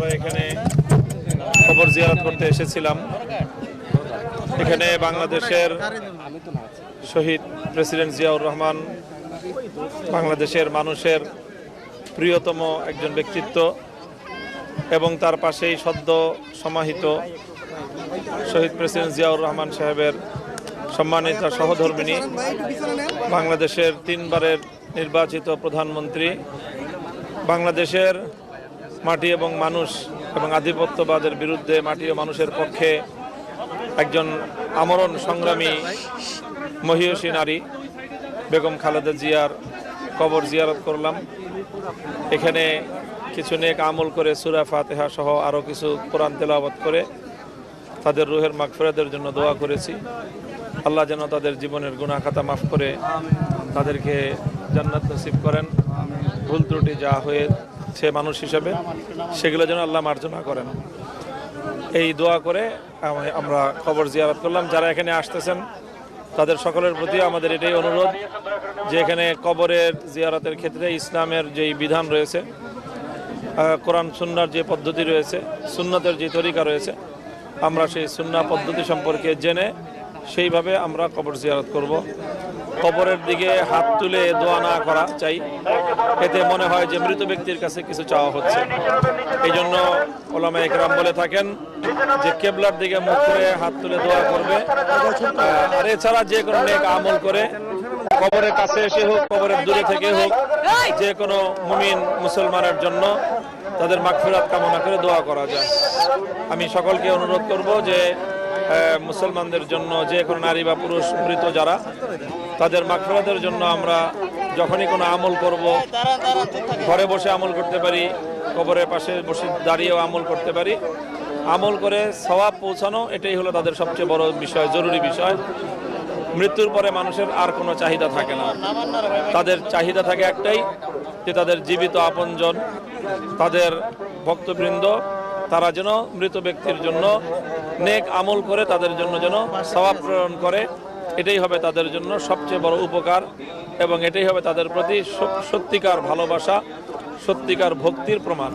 আমরা এখানে কবর জিয়ারত করতে এসেছিলাম। এখানে বাংলাদেশের শহীদ প্রেসিডেন্ট জিয়াউর রহমান বাংলাদেশের মানুষের প্রিয়তম একজন ব্যক্তিত্ব এবং তার পাশেই সদ্য সমাহিত শহীদ প্রেসিডেন্ট জিয়াউর রহমান সাহেবের সম্মানিত সহধর্মিণী, বাংলাদেশের 3 বারের নির্বাচিত প্রধানমন্ত্রী, বাংলাদেশের মাটি এবং মানুষ এবং আধিপত্যবাদের বিরুদ্ধে মাটি ও মানুষের পক্ষে একজন আমরণ সংগ্রামী মহিয়সী নারী বেগম খালেদা জিয়ার কবর জিয়ারত করলাম। এখানে কিছু নেক আমল করে সূরা ফাতিহা সহ আরও কিছু কোরআন তেলাওয়াত করে তাদের রুহের মাগফিরাতের জন্য দোয়া করেছি। আল্লাহ যেন তাদের জীবনের গুনাহ খাতা মাফ করে তাদেরকে জান্নাত নসিব করেন। ভুল ত্রুটি যা হয়েছে মানুষ হিসেবে সেগুলো যেন আল্লাহ মার্জনা করেন। এই দোয়া করে আমরা কবর জিয়ারত করলাম। যারা এখানে আসতেছেন তাদের সকলের প্রতি আমাদের এটাই অনুরোধ যে এখানে কবরের জিয়ারতের ক্ষেত্রে ইসলামের যেই বিধান রয়েছে, কোরআন সুন্নাহর যে পদ্ধতি রয়েছে, সুন্নতের যে তরিকা রয়েছে, আমরা সেই সুন্নাহ পদ্ধতি সম্পর্কে জেনে সেইভাবে আমরা কবর জিয়ারত করব। কবরের দিকে হাত তুলে দোয়া না করা চাই, এতে মনে হয় যে মৃত ব্যক্তির কাছে কিছু চাওয়া হচ্ছে। এই জন্য ওলামায়ে কেরাম বলে থাকেন যে কেবলার দিকে মুখ করে হাত তুলে দোয়া করবে। আর এছাড়া যে কোনো নেক আমল করে কবরের কাছে এসে হোক, কবরের দূরে থেকে হোক, যে কোনো মুমিন মুসলমানের জন্য তাদের মাগফিরাত কামনা করে দোয়া করা যায়। আমি সকলকে অনুরোধ করব যে মুসলমানদের জন্য যে কোনো নারী বা পুরুষ মৃত যারা, তাদের মাগফিরাতের জন্য আমরা যখনই কোনো আমল করব, ঘরে বসে আমল করতে পারি, কবরের পাশে বসে দাঁড়িয়েও আমল করতে পারি। আমল করে সওয়াব পৌঁছানো, এটাই হলো তাদের সবচেয়ে বড় বিষয়, জরুরি বিষয়। মৃত্যুর পরে মানুষের আর কোনো চাহিদা থাকে না। তাদের চাহিদা থাকে একটাই, যে তাদের জীবিত আপনজন, তাদের ভক্তবৃন্দ, তারা যেন মৃত ব্যক্তির জন্য নেক আমল করে তাদের জন্য যেন সওয়াব প্রেরণ করে। এটাই হবে তাদের জন্য সবচেয়ে বড় উপকার এবং এটাই হবে তাদের প্রতি সত্যিকার ভালোবাসা, সত্যিকার ভক্তির প্রমাণ।